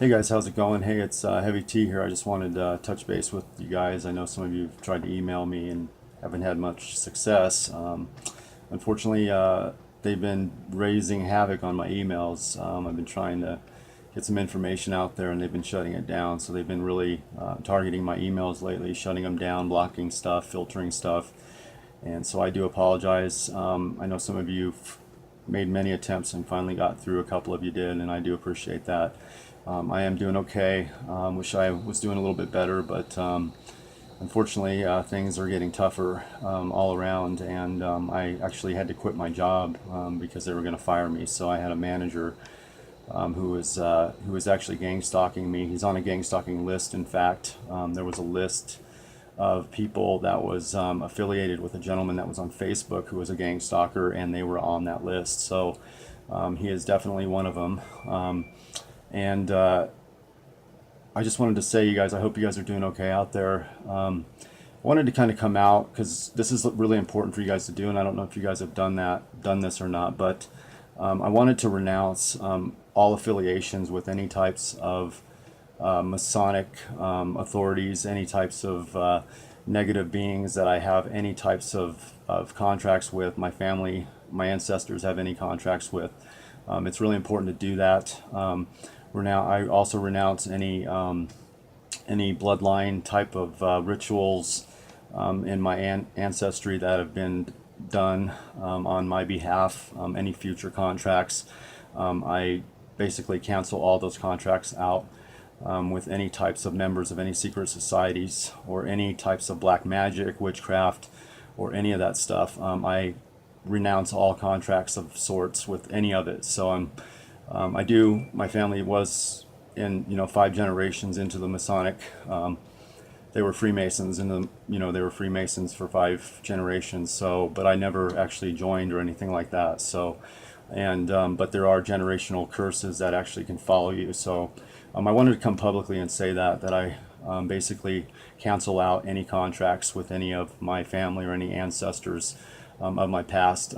Hey guys, how's it going? Hey, it's Heavy T here. I just wanted to touch base with you guys. I know some of you have tried to email me and haven't had much success. Unfortunately, they've been raising havoc on my emails. I've been trying to get some information out there and they've been shutting it down. So they've been really targeting my emails lately, shutting them down, blocking stuff, filtering stuff. And so I do apologize. I know some of you made many attempts and finally got through. A couple of you did, and I do appreciate that. I am doing okay. Wish I was doing a little bit better, but unfortunately things are getting tougher all around, and I actually had to quit my job because they were going to fire me. So I had a manager who was actually gang stalking me. He's on a gang stalking list. In fact, there was a list of people that was affiliated with a gentleman that was on Facebook who was a gang stalker, and they were on that list. So he is definitely one of them. And I just wanted to say, you guys, I hope you guys are doing okay out there. I wanted to kind of come out because this is really important for you guys to do, and I don't know if you guys have done this or not, but I wanted to renounce all affiliations with any types of Masonic authorities, any types of negative beings that I have any types of contracts with. My family, my ancestors have any contracts with. It's really important to do that. I also renounce any bloodline type of rituals in my ancestry that have been done on my behalf. Any future contracts, I basically cancel all those contracts out with any types of members of any secret societies or any types of black magic, witchcraft, or any of that stuff. I renounce all contracts of sorts with any of it. So my family was in, 5 generations into the Masonic. They were Freemasons they were Freemasons for 5 generations. So, but I never actually joined or anything like that. So, but there are generational curses that actually can follow you. So, I wanted to come publicly and say that I basically cancel out any contracts with any of my family or any ancestors of my past.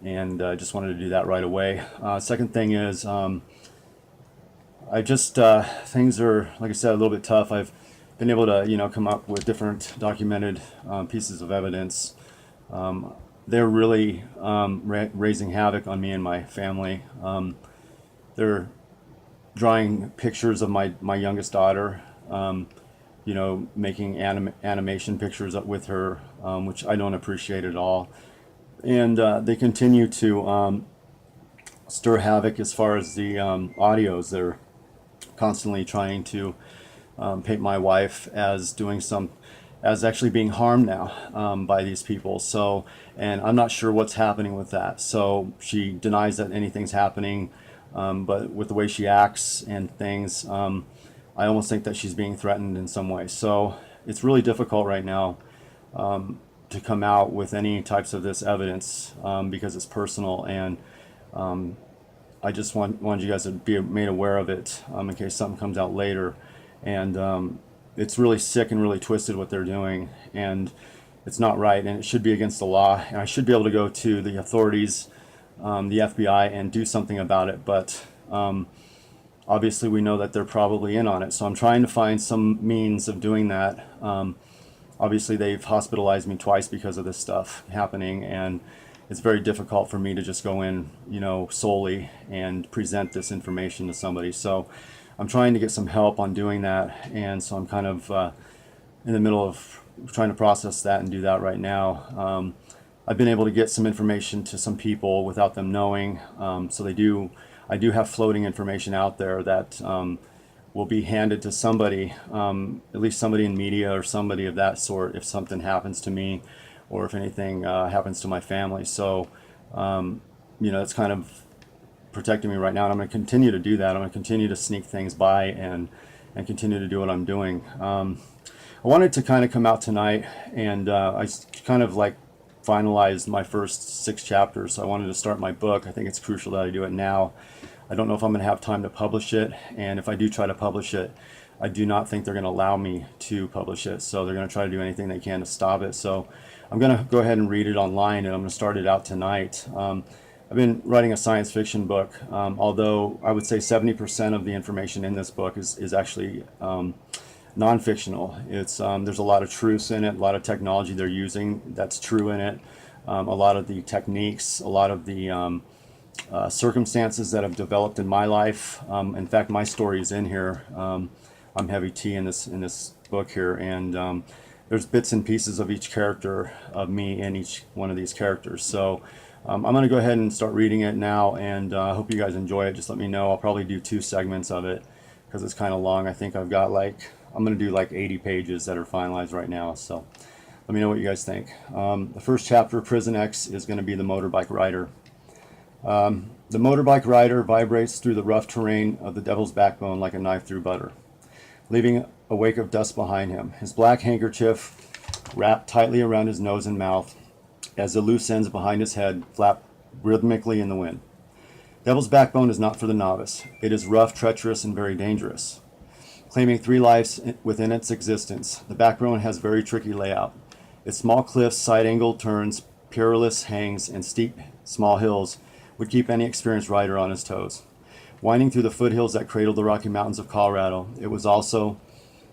And I just wanted to do that right away. Second thing is, I just things are, like I said, a little bit tough. I've been able to come up with different documented pieces of evidence. They're really raising havoc on me and my family. They're drawing pictures of my youngest daughter, making animation pictures with her, which I don't appreciate at all. And they continue to stir havoc as far as the audios. They're constantly trying to paint my wife as as actually being harmed now by these people. So, and I'm not sure what's happening with that. So she denies that anything's happening, but with the way she acts and things, I almost think that she's being threatened in some way. So it's really difficult right now to come out with any types of this evidence because it's personal, and I just wanted you guys to be made aware of it in case something comes out later. And it's really sick and really twisted what they're doing, and it's not right, and it should be against the law, and I should be able to go to the authorities, the FBI, and do something about it. But obviously we know that they're probably in on it, so I'm trying to find some means of doing that. Obviously they've hospitalized me twice because of this stuff happening, and it's very difficult for me to just go in, solely and present this information to somebody. So I'm trying to get some help on doing that, and so I'm kind of in the middle of trying to process that and do that right now. I've been able to get some information to some people without them knowing, so I do have floating information out there that will be handed to somebody, at least somebody in media or somebody of that sort, if something happens to me or if anything happens to my family. So, it's kind of protecting me right now, and I'm going to continue to do that. I'm going to continue to sneak things by and continue to do what I'm doing. I wanted to kind of come out tonight, and I kind of like finalized my first 6 chapters. So I wanted to start my book. I think it's crucial that I do it now. I don't know if I'm going to have time to publish it, and if I do try to publish it, I do not think they're going to allow me to publish it. So they're going to try to do anything they can to stop it. So I'm going to go ahead and read it online, and I'm going to start it out tonight. I've been writing a science fiction book, although I would say 70% of the information in this book is actually non-fictional. There's a lot of truths in it, a lot of technology they're using that's true in it, a lot of the techniques, a lot of the circumstances that have developed in my life. In fact, my story is in here. I'm Heavy T in this book here, and there's bits and pieces of each character of me in each one of these characters. So I'm going to go ahead and start reading it now, and I hope you guys enjoy it. Just let me know. I'll probably do 2 segments of it because it's kind of long. I think I'm going to do like 80 pages that are finalized right now. So let me know what you guys think. The first chapter, Prisonix, is going to be the motorbike rider. The motorbike rider vibrates through the rough terrain of the Devil's Backbone like a knife through butter, leaving a wake of dust behind him. His black handkerchief wrapped tightly around his nose and mouth as the loose ends behind his head flap rhythmically in the wind. Devil's Backbone is not for the novice. It is rough, treacherous, and very dangerous. Claiming 3 lives within its existence, the Backbone has very tricky layout. Its small cliffs, side-angle turns, perilous hangs, and steep, small hills would keep any experienced rider on his toes. Winding through the foothills that cradle the Rocky Mountains of Colorado, it was also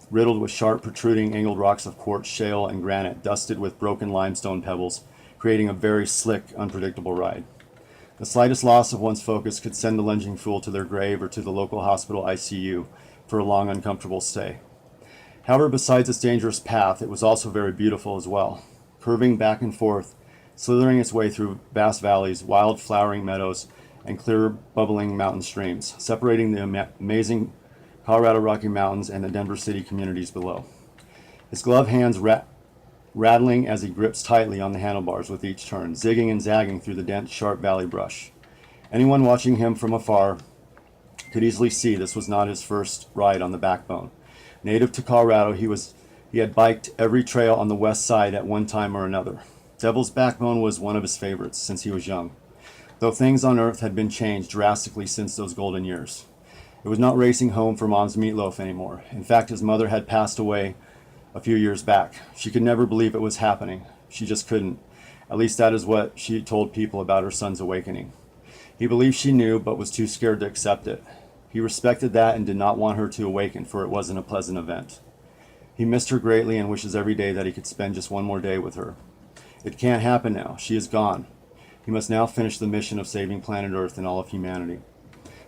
riddled with sharp, protruding, angled rocks of quartz, shale, and granite, dusted with broken limestone pebbles, creating a very slick, unpredictable ride. The slightest loss of one's focus could send the lunging fool to their grave or to the local hospital ICU for a long, uncomfortable stay. However, besides its dangerous path, it was also very beautiful as well, curving back and forth, slithering its way through vast valleys, wild flowering meadows, and clear, bubbling mountain streams, separating the amazing Colorado Rocky Mountains and the Denver City communities below. His gloved hands rattling as he grips tightly on the handlebars with each turn, zigging and zagging through the dense, sharp valley brush. Anyone watching him from afar could easily see this was not his first ride on the Backbone. Native to Colorado, he had biked every trail on the west side at one time or another. Devil's Backbone was one of his favorites since he was young, though things on Earth had been changed drastically since those golden years. It was not racing home for Mom's meatloaf anymore. In fact, his mother had passed away a few years back. She could never believe it was happening. She just couldn't. At least that is what she told people about her son's awakening. He believed she knew, but was too scared to accept it. He respected that and did not want her to awaken, for it wasn't a pleasant event. He missed her greatly and wishes every day that he could spend just one more day with her. It can't happen now. She is gone. He must now finish the mission of saving planet Earth and all of humanity.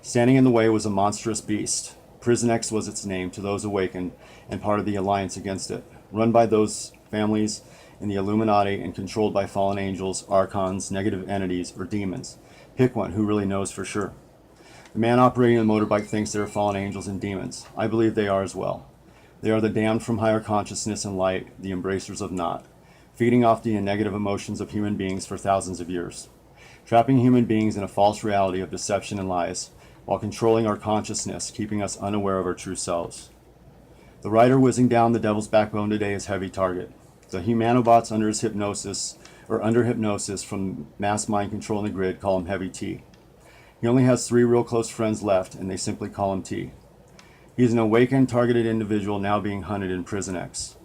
Standing in the way was a monstrous beast. Prisonix was its name to those awakened and part of the alliance against it, run by those families in the Illuminati and controlled by fallen angels, archons, negative entities, or demons. Pick one, who really knows for sure? The man operating the motorbike thinks they are fallen angels and demons. I believe they are as well. They are the damned from higher consciousness and light, the embracers of naught, feeding off the negative emotions of human beings for thousands of years, trapping human beings in a false reality of deception and lies, while controlling our consciousness, keeping us unaware of our true selves. The rider whizzing down the Devil's Backbone today is Heavy Target. The humanobots under hypnosis from mass mind control in the grid call him Heavy T. He only has 3 real close friends left, and they simply call him T. He is an awakened, targeted individual now being hunted in Prisonix.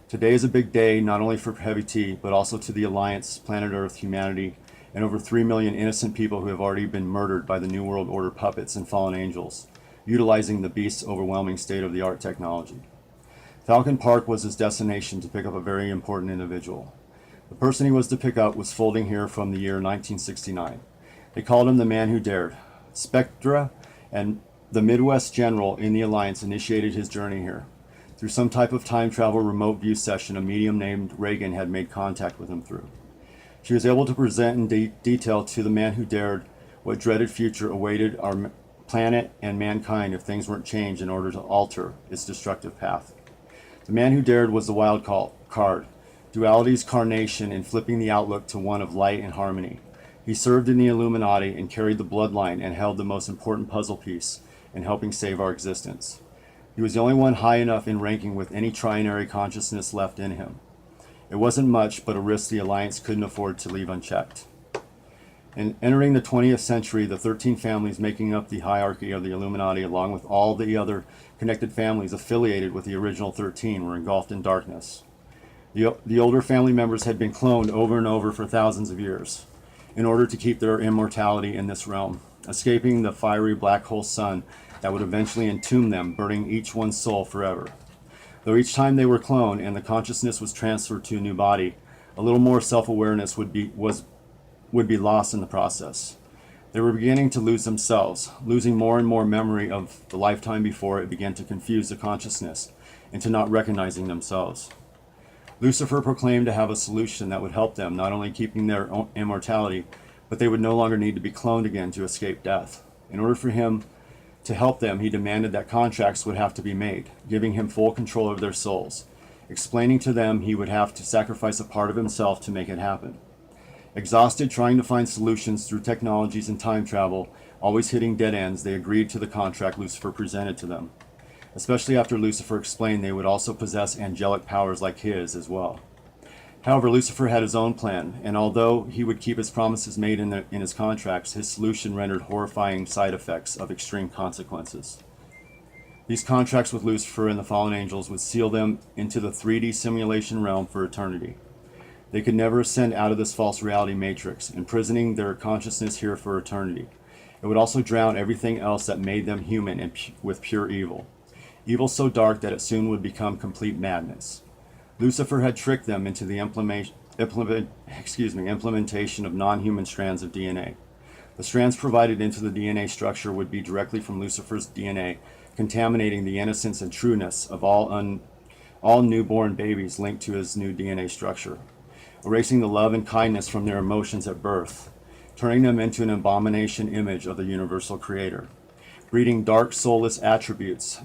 Today is a big day, not only for Heavy T, but also to the Alliance, planet Earth, humanity, and over 3 million innocent people who have already been murdered by the New World Order puppets and fallen angels, utilizing the beast's overwhelming state-of-the-art technology. Falcon Park was his destination to pick up a very important individual. The person he was to pick up was folding here from the year 1969. They called him the Man Who Dared. Spectra and the Midwest General in the Alliance initiated his journey here. Through some type of time travel remote view session, a medium named Ragan had made contact with him through. She was able to present in detail to the Man Who Dared what dreaded future awaited our planet and mankind if things weren't changed in order to alter its destructive path. The Man Who Dared was the wild card, duality's carnation in flipping the outlook to one of light and harmony. He served in the Illuminati and carried the bloodline and held the most important puzzle piece in helping save our existence. He was the only one high enough in ranking with any trinary consciousness left in him. It wasn't much, but a risk the Alliance couldn't afford to leave unchecked. In entering the 20th century, the 13 families making up the hierarchy of the Illuminati, along with all the other connected families affiliated with the original 13, were engulfed in darkness. The older family members had been cloned over and over for thousands of years. in order to keep their immortality in this realm, escaping the fiery black hole sun that would eventually entomb them, burning each one's soul forever. Though each time they were cloned and the consciousness was transferred to a new body, a little more self-awareness would be lost in the process. They were beginning to lose themselves, losing more and more memory of the lifetime before it began to confuse the consciousness into not recognizing themselves. Lucifer proclaimed to have a solution that would help them, not only keeping their immortality, but they would no longer need to be cloned again to escape death. In order for him to help them, he demanded that contracts would have to be made, giving him full control of their souls, explaining to them he would have to sacrifice a part of himself to make it happen. Exhausted trying to find solutions through technologies and time travel, always hitting dead ends, they agreed to the contract Lucifer presented to them, especially after Lucifer explained they would also possess angelic powers like his as well. However, Lucifer had his own plan, and although he would keep his promises made in his contracts, his solution rendered horrifying side effects of extreme consequences. These contracts with Lucifer and the fallen angels would seal them into the 3D simulation realm for eternity. They could never ascend out of this false reality matrix, imprisoning their consciousness here for eternity. It would also drown everything else that made them human and with pure evil. Evil so dark that it soon would become complete madness. Lucifer had tricked them into the implementation of non-human strands of DNA. The strands provided into the DNA structure would be directly from Lucifer's DNA, contaminating the innocence and trueness of all newborn babies linked to his new DNA structure, erasing the love and kindness from their emotions at birth, turning them into an abomination image of the universal creator, breeding dark, soulless attributes,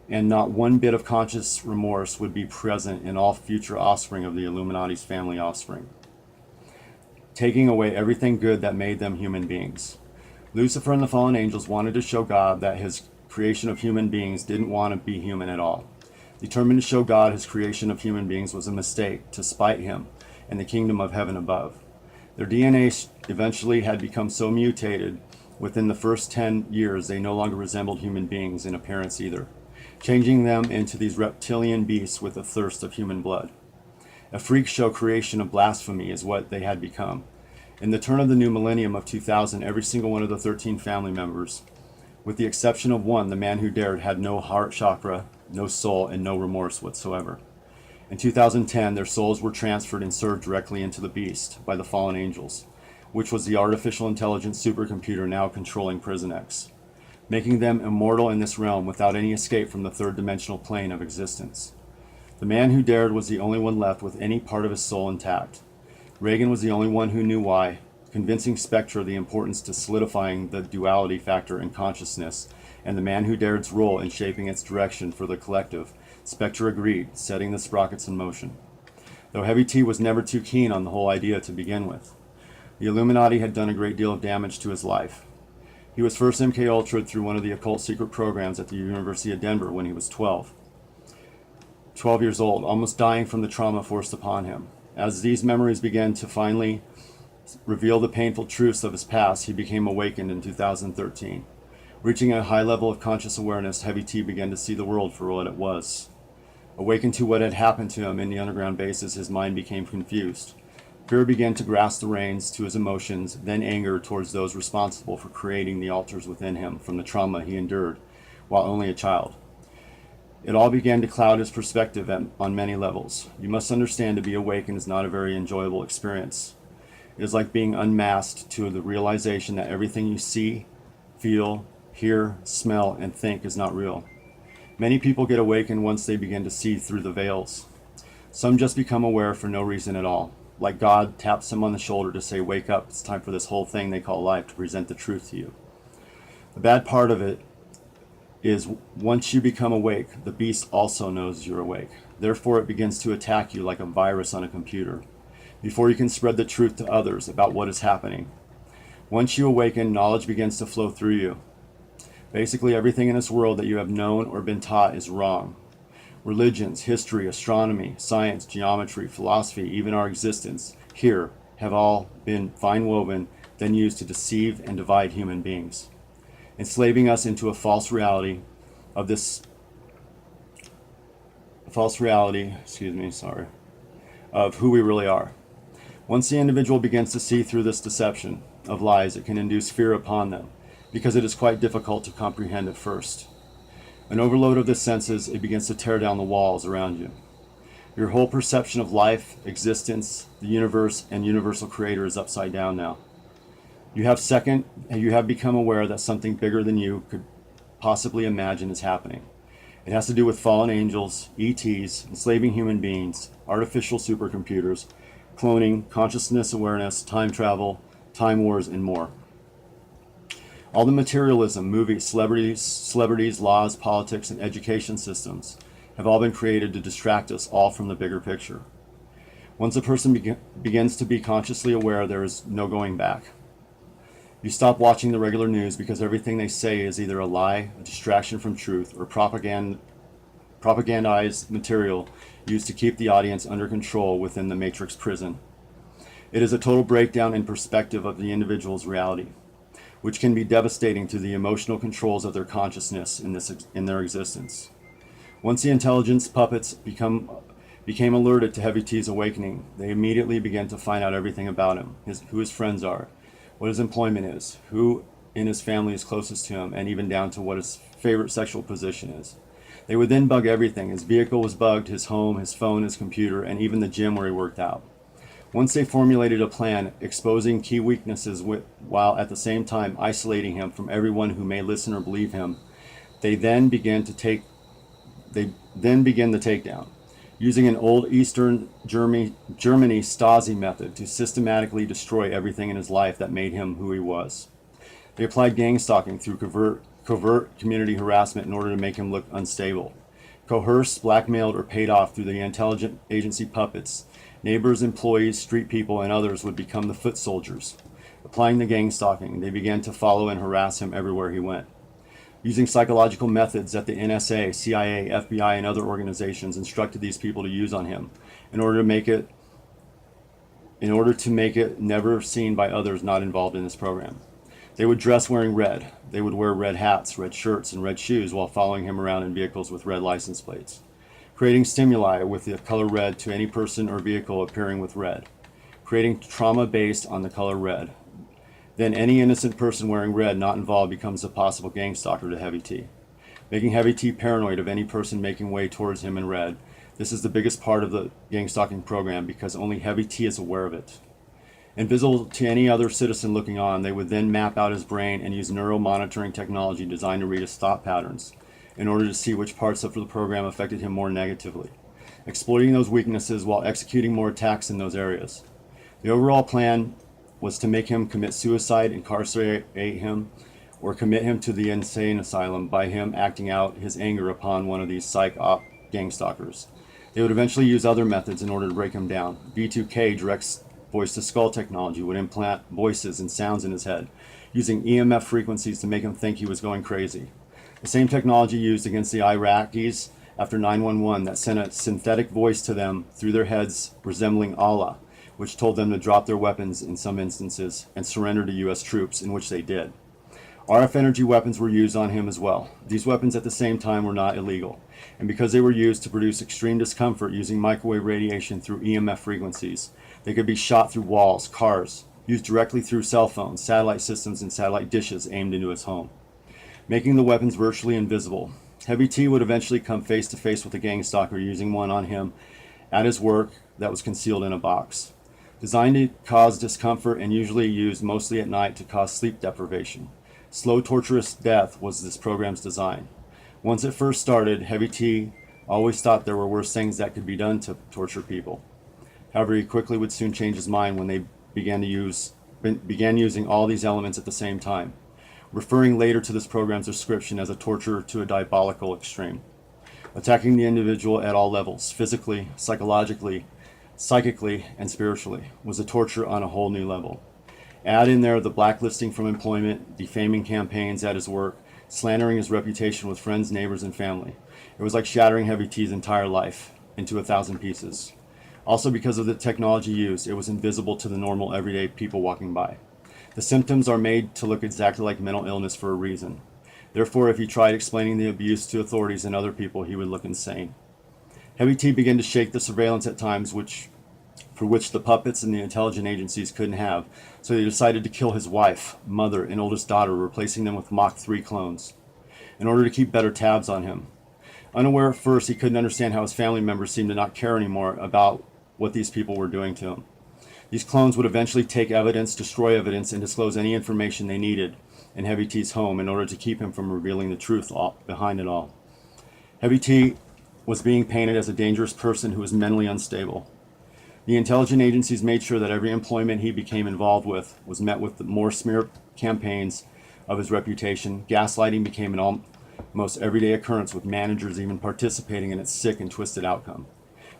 and not one bit of conscious remorse would be present in all future offspring of the Illuminati's family offspring, taking away everything good that made them human beings. Lucifer and the fallen angels wanted to show God that his creation of human beings didn't want to be human at all. Determined to show God his creation of human beings was a mistake, to spite him and the kingdom of heaven above. Their DNA eventually had become so mutated within the first 10 years they no longer resembled human beings in appearance either, changing them into these reptilian beasts with a thirst of human blood. A freak show creation of blasphemy is what they had become. In the turn of the new millennium of 2000, every single one of the 13 family members, with the exception of one, the man who dared, had no heart chakra, no soul, and no remorse whatsoever. In 2010, their souls were transferred and served directly into the beast by the fallen angels, which was the artificial intelligence supercomputer now controlling Prisonix, making them immortal in this realm without any escape from the third dimensional plane of existence. The man who dared was the only one left with any part of his soul intact. Ragan was the only one who knew why, convincing Spectra the importance to solidifying the duality factor in consciousness, and the man who dared's role in shaping its direction for the collective. Spectra agreed, setting the sprockets in motion. Though Heavy T was never too keen on the whole idea to begin with, the Illuminati had done a great deal of damage to his life. He was first MK Ultra'd through one of the occult secret programs at the University of Denver when he was 12 years old, almost dying from the trauma forced upon him. As these memories began to finally reveal the painful truths of his past, he became awakened in 2013. Reaching a high level of conscious awareness, Heavy T began to see the world for what it was. Awakened to what had happened to him in the underground bases, his mind became confused. Fear began to grasp the reins to his emotions, then anger towards those responsible for creating the altars within him from the trauma he endured while only a child. It all began to cloud his perspective on many levels. You must understand, to be awakened is not a very enjoyable experience. It is like being unmasked to the realization that everything you see, feel, hear, smell, and think is not real. Many people get awakened once they begin to see through the veils. Some just become aware for no reason at all. Like God taps them on the shoulder to say, wake up, it's time for this whole thing they call life to present the truth to you. The bad part of it is once you become awake, the beast also knows you're awake. Therefore, it begins to attack you like a virus on a computer, before you can spread the truth to others about what is happening. Once you awaken, knowledge begins to flow through you. Basically, everything in this world that you have known or been taught is wrong. Religions, history, astronomy, science, geometry, philosophy, even our existence here have all been fine woven, then used to deceive and divide human beings, enslaving us into a false reality of who we really are. Once the individual begins to see through this deception of lies, it can induce fear upon them, because it is quite difficult to comprehend at first. An overload of the senses, it begins to tear down the walls around you. Your whole perception of life, existence, the universe, and universal creator is upside down now. You have become aware that something bigger than you could possibly imagine is happening. It has to do with fallen angels, ETs, enslaving human beings, artificial supercomputers, cloning, consciousness awareness, time travel, time wars, and more. All the materialism, movies, celebrities, laws, politics, and education systems have all been created to distract us all from the bigger picture. Once a person begins to be consciously aware, there is no going back. You stop watching the regular news because everything they say is either a lie, a distraction from truth, or propagandized material used to keep the audience under control within the Matrix prison. It is a total breakdown in perspective of the individual's reality, which can be devastating to the emotional controls of their consciousness in their existence. Once the intelligence puppets became alerted to Heavy T's awakening, they immediately began to find out everything about him, who his friends are, what his employment is, who in his family is closest to him, and even down to what his favorite sexual position is. They would then bug everything. His vehicle was bugged, his home, his phone, his computer, and even the gym where he worked out. Once they formulated a plan exposing key weaknesses while at the same time isolating him from everyone who may listen or believe him, they then begin the takedown, using an old Eastern Germany Stasi method to systematically destroy everything in his life that made him who he was. They applied gang stalking through covert community harassment in order to make him look unstable. Coerced, blackmailed, or paid off through the intelligence agency puppets, neighbors, employees, street people, and others would become the foot soldiers. Applying the gang stalking, they began to follow and harass him everywhere he went. Using psychological methods that the NSA, CIA, FBI, and other organizations instructed these people to use on him in order to make it never seen by others not involved in this program. They would dress wearing red. They would wear red hats, red shirts, and red shoes while following him around in vehicles with red license plates, creating stimuli with the color red to any person or vehicle appearing with red, creating trauma based on the color red. Then any innocent person wearing red not involved becomes a possible gang stalker to Heavy T, making Heavy T paranoid of any person making way towards him in red. This is the biggest part of the gang stalking program because only Heavy T is aware of it. Invisible to any other citizen looking on, they would then map out his brain and use neural monitoring technology designed to read his thought patterns in order to see which parts of the program affected him more negatively, exploiting those weaknesses while executing more attacks in those areas. The overall plan was to make him commit suicide, incarcerate him, or commit him to the insane asylum by him acting out his anger upon one of these psych-op gang stalkers. They would eventually use other methods in order to break him down. V2K, direct voice-to-skull technology, would implant voices and sounds in his head, using EMF frequencies to make him think he was going crazy. The same technology used against the Iraqis after 9/11 that sent a synthetic voice to them through their heads resembling Allah, which told them to drop their weapons in some instances and surrender to U.S. troops, in which they did. RF energy weapons were used on him as well. These weapons at the same time were not illegal, and because they were used to produce extreme discomfort using microwave radiation through EMF frequencies, they could be shot through walls, cars, used directly through cell phones, satellite systems, and satellite dishes aimed into his home, making the weapons virtually invisible. Heavy T would eventually come face to face with a gang stalker using one on him at his work that was concealed in a box. Designed to cause discomfort and usually used mostly at night to cause sleep deprivation. Slow, torturous death was this program's design. Once it first started, Heavy T always thought there were worse things that could be done to torture people. However, he quickly would soon change his mind when they began using all these elements at the same time, referring later to this program's description as a torture to a diabolical extreme, attacking the individual at all levels, physically, psychologically, psychically, and spiritually, was a torture on a whole new level. Add in there the blacklisting from employment, defaming campaigns at his work, slandering his reputation with friends, neighbors, and family. It was like shattering Heavy T's entire life into 1,000 pieces. Also, because of the technology used, it was invisible to the normal everyday people walking by. The symptoms are made to look exactly like mental illness for a reason. Therefore, if he tried explaining the abuse to authorities and other people, he would look insane. Heavy T began to shake the surveillance at times, which for which the puppets and the intelligence agencies couldn't have, so they decided to kill his wife, mother, and oldest daughter, replacing them with Mach 3 clones, in order to keep better tabs on him. Unaware at first, he couldn't understand how his family members seemed to not care anymore about what these people were doing to him. These clones would eventually take evidence, destroy evidence, and disclose any information they needed in Heavy T's home in order to keep him from revealing the truth behind it all. Heavy T was being painted as a dangerous person who was mentally unstable. The intelligence agencies made sure that every employment he became involved with was met with more smear campaigns of his reputation. Gaslighting became an almost everyday occurrence, with managers even participating in its sick and twisted outcome.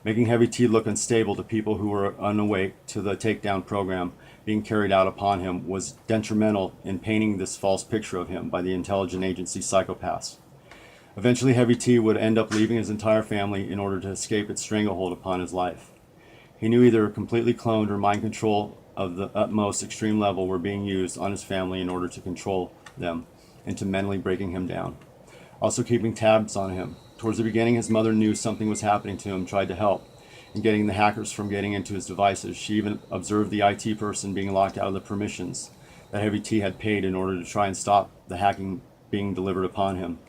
Making Heavy T look unstable to people who were unawake to the takedown program being carried out upon him was detrimental in painting this false picture of him by the intelligence agency psychopaths. Eventually, Heavy T would end up leaving his entire family in order to escape its stranglehold upon his life. He knew either completely cloned or mind control of the utmost extreme level were being used on his family in order to control them into mentally breaking him down. Also keeping tabs on him. Towards the beginning, his mother knew something was happening to him, tried to help in getting the hackers from getting into his devices. She even observed the IT person being locked out of the permissions that Heavy T had paid in order to try and stop the hacking being delivered upon him.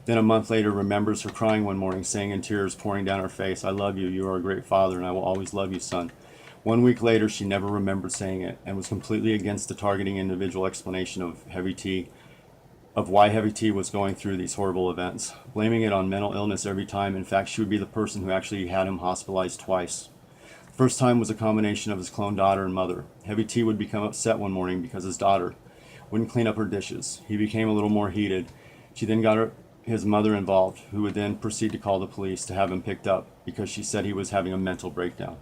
Then a month later, remembers her crying one morning, saying in tears pouring down her face, "I love you, you are a great father, and I will always love you, son." 1 week later, she never remembered saying it, and was completely against the targeting individual explanation of why Heavy T was going through these horrible events, blaming it on mental illness every time. In fact, she would be the person who actually had him hospitalized twice. The first time was a combination of his clone daughter and mother. Heavy T would become upset one morning because his daughter wouldn't clean up her dishes. He became a little more heated. She then got his mother involved, who would then proceed to call the police to have him picked up because she said he was having a mental breakdown.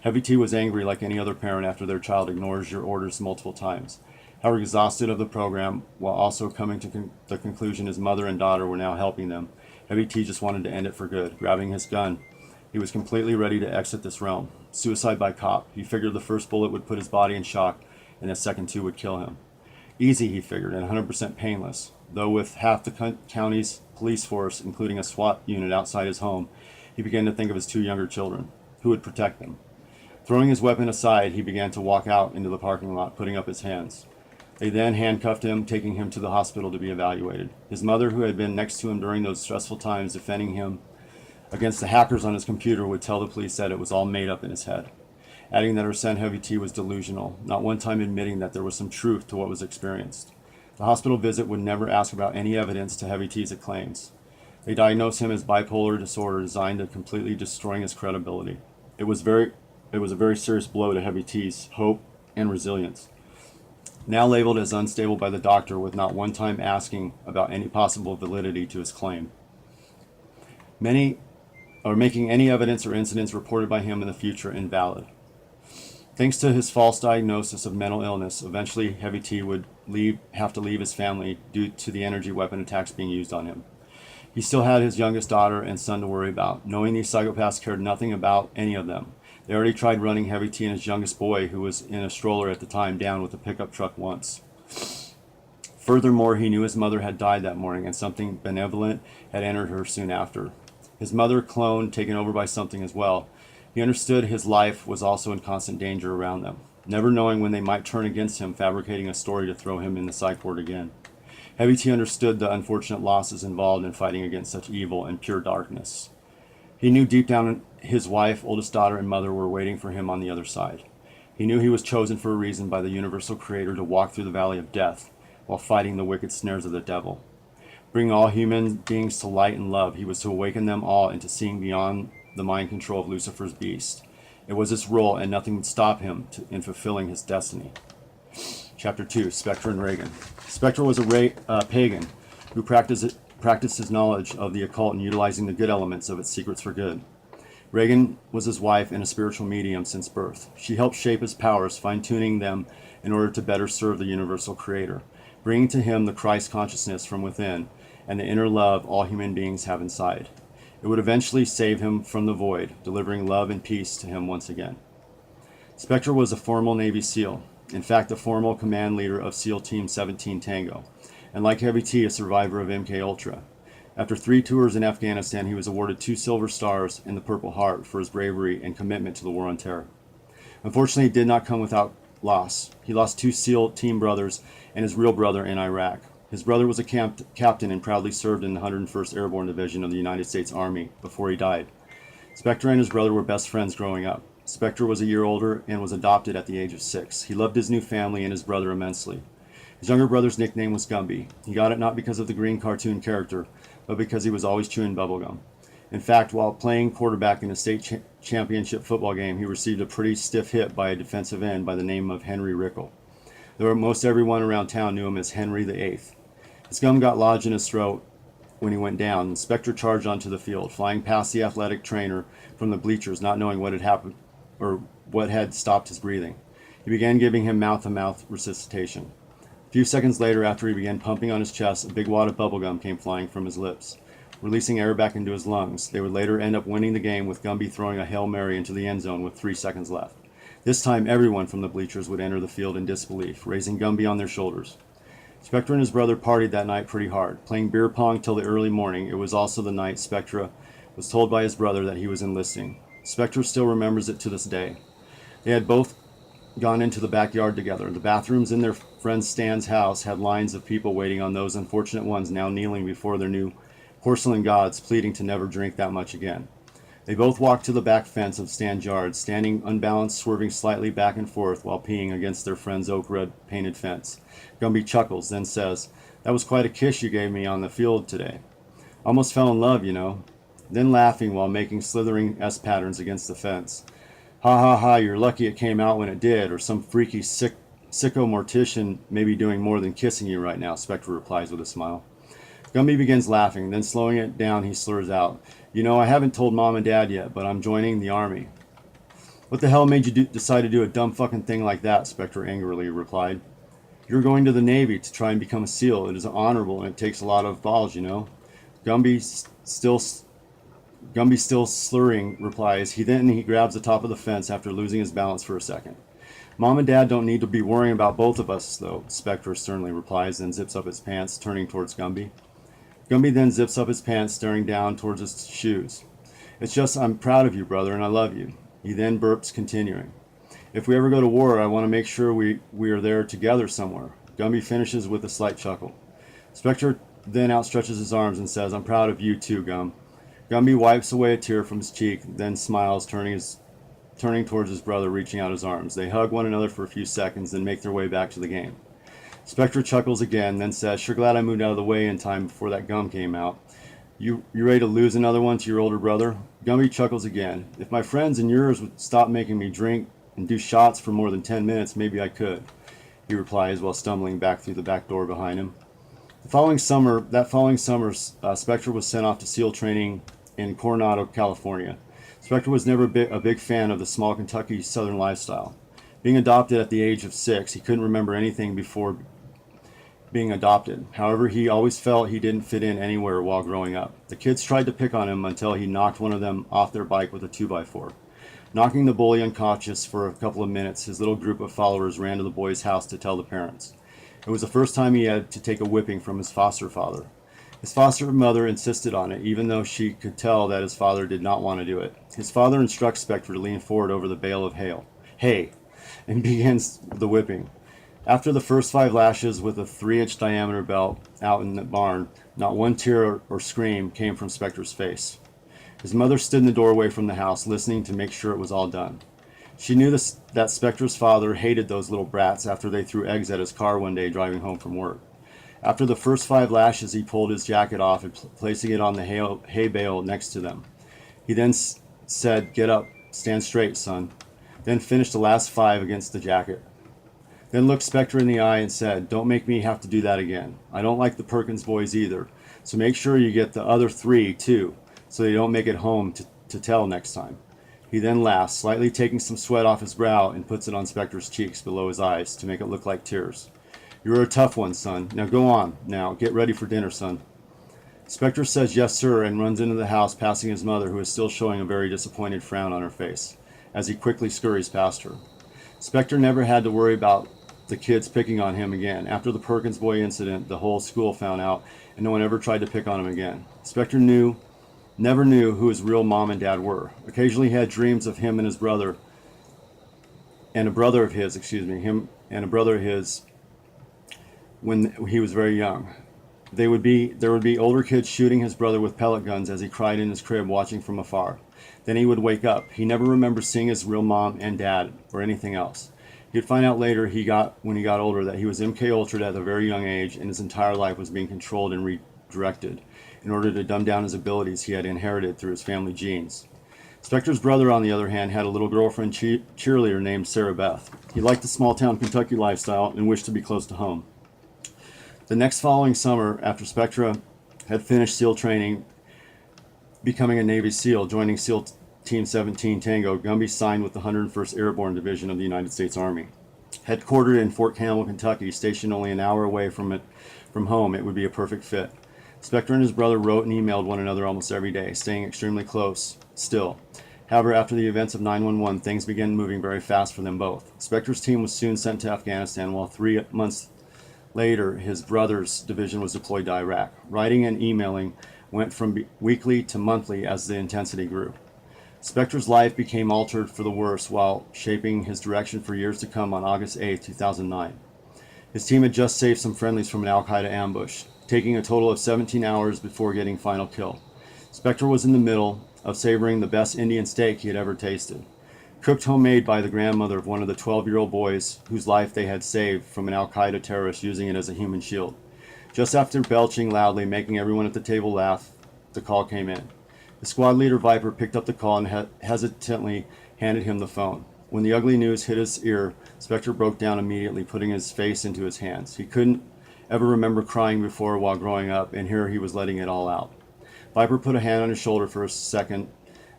Heavy T was angry like any other parent after their child ignores your orders multiple times. However, exhausted of the program, while also coming to the conclusion his mother and daughter were now helping them, Heavy T just wanted to end it for good. Grabbing his gun, he was completely ready to exit this realm. Suicide by cop. He figured the first bullet would put his body in shock, and the second two would kill him. Easy, he figured, and 100% painless. Though with half the county's police force, including a SWAT unit outside his home, he began to think of his two younger children. Who would protect them? Throwing his weapon aside, he began to walk out into the parking lot, putting up his hands. They then handcuffed him, taking him to the hospital to be evaluated. His mother, who had been next to him during those stressful times defending him against the hackers on his computer, would tell the police that it was all made up in his head, adding that her son Heavy T was delusional, not one time admitting that there was some truth to what was experienced. The hospital visit would never ask about any evidence to Heavy T's claims. They diagnosed him as bipolar disorder, designed to completely destroying his credibility. It was a very serious blow to Heavy T's hope and resilience. Now labeled as unstable by the doctor, with not one time asking about any possible validity to his claim. Many are making any evidence or incidents reported by him in the future invalid. Thanks to his false diagnosis of mental illness, eventually Heavy T would have to leave his family due to the energy weapon attacks being used on him. He still had his youngest daughter and son to worry about, knowing these psychopaths cared nothing about any of them. They already tried running Heavy T and his youngest boy, who was in a stroller at the time, down with a pickup truck once. Furthermore, he knew his mother had died that morning, and something benevolent had entered her soon after. His mother clone taken over by something as well. He understood his life was also in constant danger around them, never knowing when they might turn against him, fabricating a story to throw him in the psych ward again. Heavy T understood the unfortunate losses involved in fighting against such evil and pure darkness. He knew deep down his wife, oldest daughter, and mother were waiting for him on the other side. He knew he was chosen for a reason by the universal creator to walk through the valley of death while fighting the wicked snares of the devil. Bringing all human beings to light and love, he was to awaken them all into seeing beyond the mind control of Lucifer's beast. It was his role, and nothing would stop him in fulfilling his destiny. Chapter 2, Spectra and Ragan. Spectra was a pagan who practiced his knowledge of the occult and utilizing the good elements of its secrets for good. Ragan was his wife and a spiritual medium since birth. She helped shape his powers, fine-tuning them in order to better serve the universal creator, bringing to him the Christ consciousness from within and the inner love all human beings have inside. It would eventually save him from the void, delivering love and peace to him once again. Spectra was a formal Navy SEAL, in fact the formal command leader of SEAL Team 17 Tango, and like Heavy T, a survivor of MK Ultra. After 3 tours in Afghanistan, he was awarded 2 Silver Stars and the Purple Heart for his bravery and commitment to the War on Terror. Unfortunately, it did not come without loss. He lost 2 SEAL team brothers and his real brother in Iraq. His brother was a captain and proudly served in the 101st Airborne Division of the United States Army before he died. Spectra and his brother were best friends growing up. Spectra was a year older and was adopted at the age of 6. He loved his new family and his brother immensely. His younger brother's nickname was Gumby. He got it not because of the green cartoon character, but because he was always chewing bubblegum. In fact, while playing quarterback in a state championship football game, he received a pretty stiff hit by a defensive end by the name of Henry Rickle. Though most everyone around town knew him as Henry VIII. His gum got lodged in his throat when he went down, and Spectra charged onto the field, flying past the athletic trainer from the bleachers, not knowing what had happened or what had stopped his breathing. He began giving him mouth-to-mouth resuscitation. A few seconds later, after he began pumping on his chest, a big wad of bubblegum came flying from his lips, releasing air back into his lungs. They would later end up winning the game with Gumby throwing a Hail Mary into the end zone with 3 seconds left. This time, everyone from the bleachers would enter the field in disbelief, raising Gumby on their shoulders. Spectra and his brother partied that night pretty hard, playing beer pong till the early morning. It was also the night Spectra was told by his brother that he was enlisting. Spectra still remembers it to this day. They had both gone into the backyard together. The bathrooms in their friend Stan's house had lines of people waiting on those unfortunate ones now kneeling before their new porcelain gods, pleading to never drink that much again. They both walked to the back fence of Stan's yard, standing unbalanced, swerving slightly back and forth while peeing against their friend's oak red painted fence. Gumby chuckles, then says, "That was quite a kiss you gave me on the field today. Almost fell in love, you know." Then laughing while making slithering S patterns against the fence. "Ha ha ha, you're lucky it came out when it did, or some freaky sicko mortician may be doing more than kissing you right now," Spectra replies with a smile. Gumby begins laughing, then slowing it down he slurs out, "You know, I haven't told Mom and Dad yet, but I'm joining the Army." "What the hell made you decide to do a dumb fucking thing like that?" Spectra angrily replied. "You're going to the Navy to try and become a SEAL. It is honorable and it takes a lot of balls, you know." Gumby still slurring replies. He grabs the top of the fence after losing his balance for a second. "Mom and Dad don't need to be worrying about both of us, though," Spectra sternly replies, then zips up his pants, turning towards Gumby. Gumby then zips up his pants, staring down towards his shoes. "It's just I'm proud of you, brother, and I love you." He then burps, continuing. "If we ever go to war, I want to make sure we are there together somewhere." Gumby finishes with a slight chuckle. Spectre then outstretches his arms and says, "I'm proud of you too, Gum." Gumby wipes away a tear from his cheek, then smiles, turning towards his brother, reaching out his arms. They hug one another for a few seconds, then make their way back to the game. Spectre chuckles again, then says, "Sure glad I moved out of the way in time before that gum came out. You ready to lose another one to your older brother?" Gumby chuckles again. "If my friends and yours would stop making me drink and do shots for more than 10 minutes, maybe I could," he replies while stumbling back through the back door behind him. That following summer, Spectre was sent off to SEAL training in Coronado, California. Spectre was never a big fan of the small Kentucky southern lifestyle. Being adopted at the age of 6, he couldn't remember anything before being adopted. However, he always felt he didn't fit in anywhere while growing up. The kids tried to pick on him until he knocked one of them off their bike with a 2x4. Knocking the bully unconscious for a couple of minutes, his little group of followers ran to the boy's house to tell the parents. It was the first time he had to take a whipping from his foster father. His foster mother insisted on it, even though she could tell that his father did not want to do it. His father instructs Spectre to lean forward over the bale of hay, and begins the whipping. After the first 5 lashes with a 3-inch diameter belt out in the barn, not one tear or scream came from Spectre's face. His mother stood in the doorway from the house, listening to make sure it was all done. She knew that Spectre's father hated those little brats after they threw eggs at his car one day driving home from work. After the first 5 lashes, he pulled his jacket off and placing it on the hay bale next to them. He then said, "Get up, stand straight, son." Then finished the last 5 against the jacket. Then looked Spectre in the eye and said, "Don't make me have to do that again. I don't like the Perkins boys either, so make sure you get the other 3 too, so they don't make it home to tell next time." He then laughs, slightly taking some sweat off his brow and puts it on Spectre's cheeks below his eyes to make it look like tears. "You're a tough one, son. Now go on. Now, get ready for dinner, son." Spectre says yes, sir, and runs into the house, passing his mother, who is still showing a very disappointed frown on her face, as he quickly scurries past her. Spectre never had to worry about the kids picking on him again. After the Perkins boy incident, the whole school found out, and no one ever tried to pick on him again. Spectre never knew who his real mom and dad were. Occasionally he had dreams of him and his brother and a brother of his, excuse me, him and a brother of his when he was very young. There would be older kids shooting his brother with pellet guns as he cried in his crib watching from afar. Then he would wake up. He never remembered seeing his real mom and dad or anything else. He'd find out later when he got older that he was MK Ultra'd at a very young age and his entire life was being controlled and redirected in order to dumb down his abilities he had inherited through his family genes. Spectra's brother, on the other hand, had a little girlfriend cheerleader named Sarah Beth. He liked the small-town Kentucky lifestyle and wished to be close to home. The next following summer, after Spectra had finished SEAL training, becoming a Navy SEAL, joining SEAL Team 17 Tango, Gumby signed with the 101st Airborne Division of the United States Army. Headquartered in Fort Campbell, Kentucky, stationed only an hour away from home, it would be a perfect fit. Spectra and his brother wrote and emailed one another almost every day, staying extremely close still. However, after the events of 9/11, things began moving very fast for them both. Spectra's team was soon sent to Afghanistan, while 3 months later, his brother's division was deployed to Iraq. Writing and emailing went from weekly to monthly as the intensity grew. Spectra's life became altered for the worse while shaping his direction for years to come on August 8, 2009. His team had just saved some friendlies from an Al-Qaeda ambush, taking a total of 17 hours before getting final kill. Spectra was in the middle of savoring the best Indian steak he had ever tasted, cooked homemade by the grandmother of one of the 12-year-old boys whose life they had saved from an Al-Qaeda terrorist using it as a human shield. Just after belching loudly, making everyone at the table laugh, the call came in. The squad leader, Viper, picked up the call and hesitantly handed him the phone. When the ugly news hit his ear, Spectra broke down immediately, putting his face into his hands. He couldn't ever remember crying before while growing up, and here he was letting it all out. Viper put a hand on his shoulder for a second,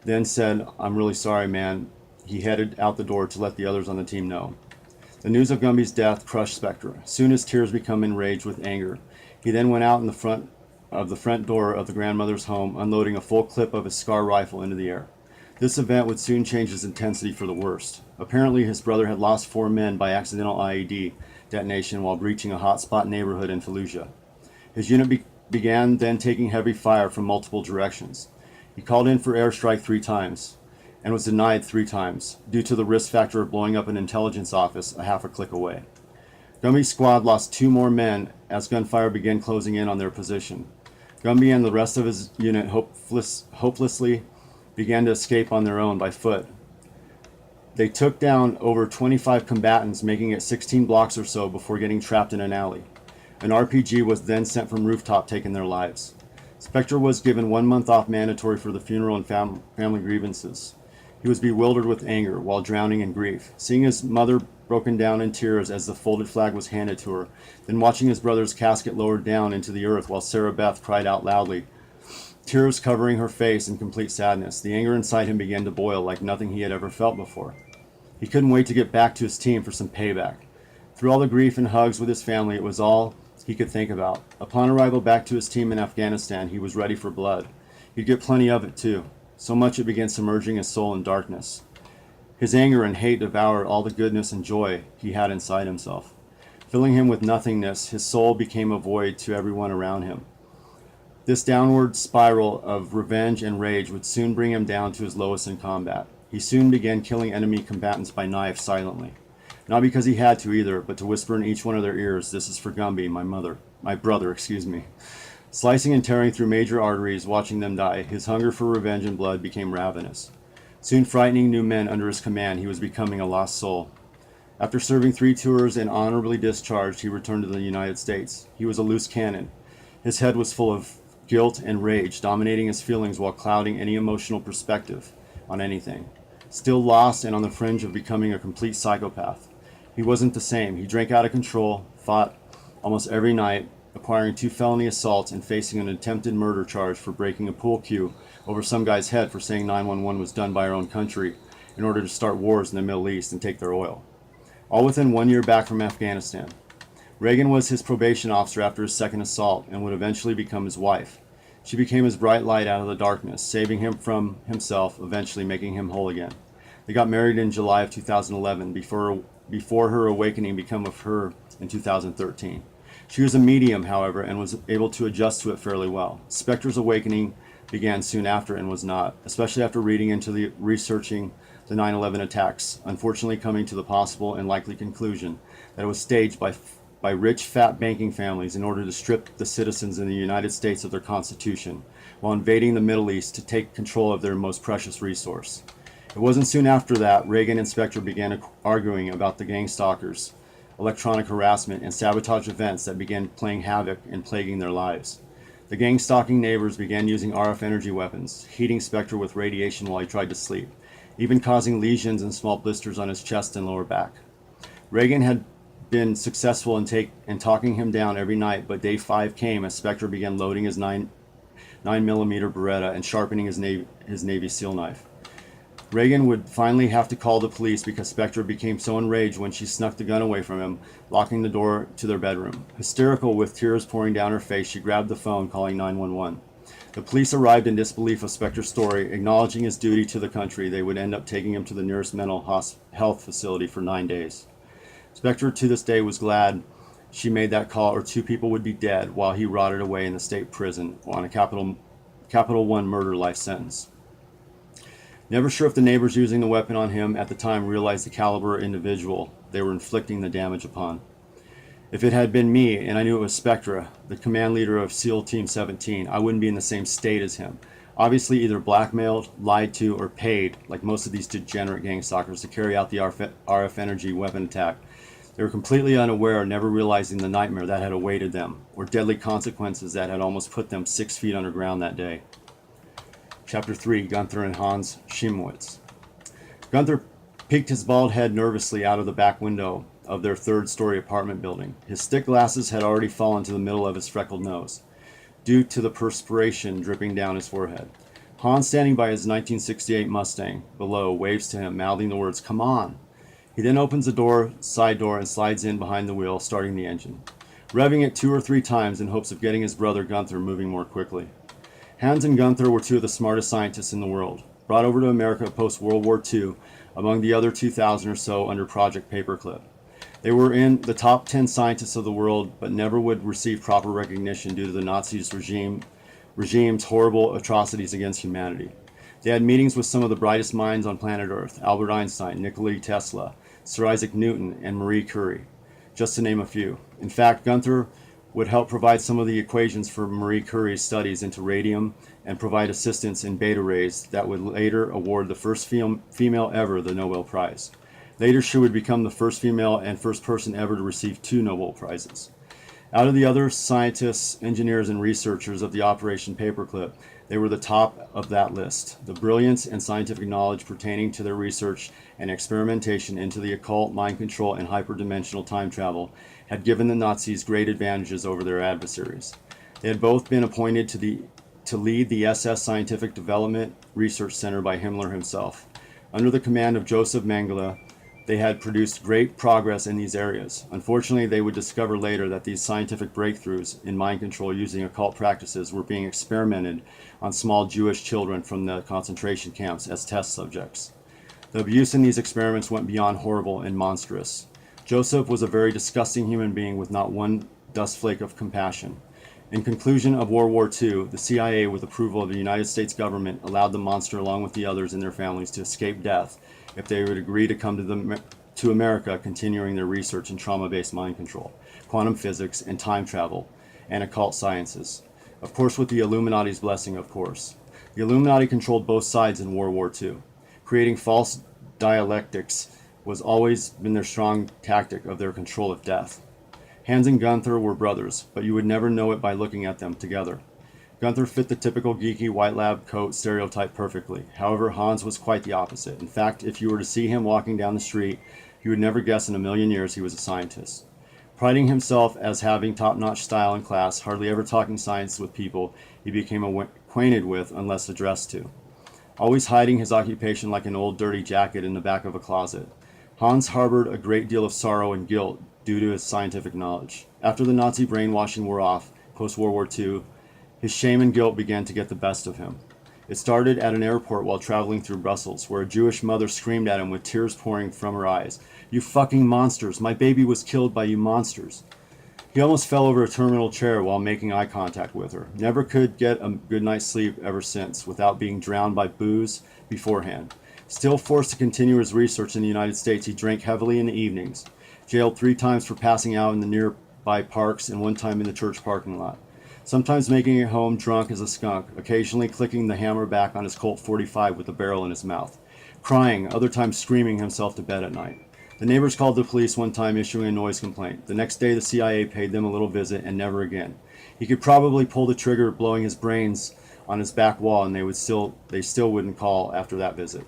then said, "I'm really sorry, man." He headed out the door to let the others on the team know. The news of Gumby's death crushed Spectra. Soon his tears became enraged with anger. He then went out in the front door of the grandmother's home, unloading a full clip of his SCAR rifle into the air. This event would soon change his intensity for the worst. Apparently, his brother had lost 4 men by accidental IED detonation while breaching a hotspot neighborhood in Fallujah. His unit began then taking heavy fire from multiple directions. He called in for airstrike 3 times and was denied 3 times due to the risk factor of blowing up an intelligence office a half a click away. Gumby's squad lost 2 more men as gunfire began closing in on their position. Gumby and the rest of his unit hopelessly began to escape on their own by foot. They took down over 25 combatants, making it 16 blocks or so before getting trapped in an alley. An RPG was then sent from rooftop, taking their lives. Spectra was given 1 month off mandatory for the funeral and family grievances. He was bewildered with anger while drowning in grief, seeing his mother broken down in tears as the folded flag was handed to her, then watching his brother's casket lowered down into the earth while Sarah Beth cried out loudly, tears covering her face in complete sadness. The anger inside him began to boil like nothing he had ever felt before. He couldn't wait to get back to his team for some payback. Through all the grief and hugs with his family, it was all he could think about. Upon arrival back to his team in Afghanistan, he was ready for blood. He'd get plenty of it too. So much it began submerging his soul in darkness. His anger and hate devoured all the goodness and joy he had inside himself. Filling him with nothingness, his soul became a void to everyone around him. This downward spiral of revenge and rage would soon bring him down to his lowest in combat. He soon began killing enemy combatants by knife silently. Not because he had to either, but to whisper in each one of their ears, "This is for Gumby, my brother. Slicing and tearing through major arteries, watching them die, his hunger for revenge and blood became ravenous. Soon frightening new men under his command, he was becoming a lost soul. After serving 3 tours and honorably discharged, he returned to the United States. He was a loose cannon. His head was full of guilt and rage, dominating his feelings while clouding any emotional perspective on anything. Still lost and on the fringe of becoming a complete psychopath. He wasn't the same. He drank out of control, fought almost every night, acquiring 2 felony assaults and facing an attempted murder charge for breaking a pool cue over some guy's head for saying 911 was done by our own country in order to start wars in the Middle East and take their oil. All within 1 year back from Afghanistan. Ragan was his probation officer after his second assault and would eventually become his wife. She became his bright light out of the darkness, saving him from himself, eventually making him whole again. They got married in July of 2011 before her awakening became of her in 2013. She was a medium, however, and was able to adjust to it fairly well. Spectra's awakening began soon after and was not, especially after reading into the researching the 9/11 attacks, unfortunately coming to the possible and likely conclusion that it was staged by rich, fat banking families in order to strip the citizens in the United States of their constitution, while invading the Middle East to take control of their most precious resource. It wasn't soon after that Ragan and Spectra began arguing about the gang stalkers, electronic harassment, and sabotage events that began playing havoc and plaguing their lives. The gang stalking neighbors began using RF energy weapons, heating Spectra with radiation while he tried to sleep, even causing lesions and small blisters on his chest and lower back. Ragan had been successful in talking him down every night, but day 5 came as Spectra began loading his 9mm Beretta and sharpening his Navy SEAL knife. Ragan would finally have to call the police because Spectra became so enraged when she snuck the gun away from him, locking the door to their bedroom. Hysterical with tears pouring down her face, she grabbed the phone, calling 911. The police arrived in disbelief of Spectra's story. Acknowledging his duty to the country, they would end up taking him to the nearest mental health facility for 9 days. Spectra to this day was glad she made that call, or 2 people would be dead while he rotted away in the state prison on a Capital 1 murder life sentence. Never sure if the neighbors using the weapon on him at the time realized the caliber individual they were inflicting the damage upon. If it had been me, and I knew it was Spectra, the command leader of SEAL Team 17, I wouldn't be in the same state as him. Obviously either blackmailed, lied to, or paid, like most of these degenerate gang stalkers, to carry out the RF energy weapon attack. They were completely unaware, never realizing the nightmare that had awaited them, or deadly consequences that had almost put them 6 feet underground that day. Chapter 3, Gunther and Hans Schimowitz. Gunther peeked his bald head nervously out of the back window of their 3rd-story apartment building. His stick glasses had already fallen to the middle of his freckled nose, due to the perspiration dripping down his forehead. Hans, standing by his 1968 Mustang below, waves to him, mouthing the words, "Come on." He then opens the side door, and slides in behind the wheel, starting the engine, revving it 2 or 3 times in hopes of getting his brother Gunther moving more quickly. Hans and Gunther were 2 of the smartest scientists in the world, brought over to America post-World War II, among the other 2,000 or so under Project Paperclip. They were in the top 10 scientists of the world, but never would receive proper recognition due to the Nazis' regime's horrible atrocities against humanity. They had meetings with some of the brightest minds on planet Earth: Albert Einstein, Nikola Tesla, Sir Isaac Newton, and Marie Curie, just to name a few. In fact, Gunther would help provide some of the equations for Marie Curie's studies into radium and provide assistance in beta rays that would later award the first female ever the Nobel Prize. Later, she would become the first female and first person ever to receive 2 Nobel Prizes. Out of the other scientists, engineers, and researchers of the Operation Paperclip, they were the top of that list. The brilliance and scientific knowledge pertaining to their research and experimentation into the occult, mind control, and hyperdimensional time travel had given the Nazis great advantages over their adversaries. They had both been appointed to lead the SS Scientific Development Research Center by Himmler himself. Under the command of Joseph Mengele, they had produced great progress in these areas. Unfortunately, they would discover later that these scientific breakthroughs in mind control using occult practices were being experimented on small Jewish children from the concentration camps as test subjects. The abuse in these experiments went beyond horrible and monstrous. Joseph was a very disgusting human being with not one dust flake of compassion. In conclusion of World War II, the CIA, with approval of the United States government, allowed the monster along with the others and their families to escape death if they would agree to come to America, continuing their research in trauma-based mind control, quantum physics, and time travel, and occult sciences. Of course, with the Illuminati's blessing, of course. The Illuminati controlled both sides in World War II. Creating false dialectics was always been their strong tactic of their control of death. Hans and Gunther were brothers, but you would never know it by looking at them together. Gunther fit the typical geeky white lab coat stereotype perfectly. However, Hans was quite the opposite. In fact, if you were to see him walking down the street, you would never guess in a million years he was a scientist. Priding himself as having top-notch style and class, hardly ever talking science with people he became acquainted with unless addressed to. Always hiding his occupation like an old dirty jacket in the back of a closet. Hans harbored a great deal of sorrow and guilt due to his scientific knowledge. After the Nazi brainwashing wore off, post-World War II, his shame and guilt began to get the best of him. It started at an airport while traveling through Brussels, where a Jewish mother screamed at him with tears pouring from her eyes, "You fucking monsters! My baby was killed by you monsters!" He almost fell over a terminal chair while making eye contact with her. Never could get a good night's sleep ever since without being drowned by booze beforehand. Still forced to continue his research in the United States, he drank heavily in the evenings, jailed 3 times for passing out in the nearby parks and 1 time in the church parking lot. Sometimes making it home drunk as a skunk, occasionally clicking the hammer back on his Colt 45 with the barrel in his mouth, crying, other times screaming himself to bed at night. The neighbors called the police 1 time, issuing a noise complaint. The next day the CIA paid them a little visit, and never again. He could probably pull the trigger, blowing his brains on his back wall, and they still wouldn't call after that visit.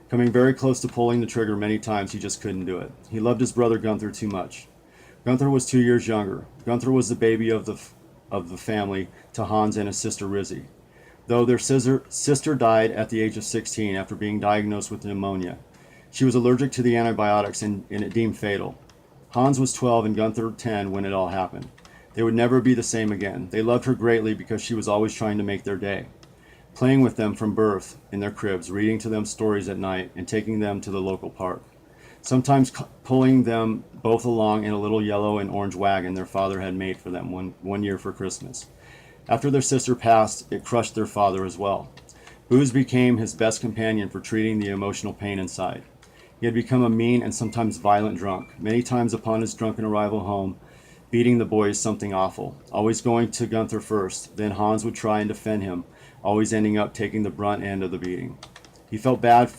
Coming very close to pulling the trigger many times, he just couldn't do it. He loved his brother Gunther too much. Gunther was 2 years younger. Gunther was the baby of the family to Hans and his sister Rizzy, though their sister died at the age of 16 after being diagnosed with pneumonia. She was allergic to the antibiotics and it deemed fatal. Hans was 12 and Gunther 10 when it all happened. They would never be the same again. They loved her greatly because she was always trying to make their day, playing with them from birth in their cribs, reading to them stories at night, and taking them to the local park. Sometimes pulling them both along in a little yellow and orange wagon their father had made for them one year for Christmas. After their sister passed, it crushed their father as well. Booze became his best companion for treating the emotional pain inside. He had become a mean and sometimes violent drunk, many times upon his drunken arrival home, beating the boys something awful, always going to Gunther first, then Hans would try and defend him, always ending up taking the brunt end of the beating. He felt bad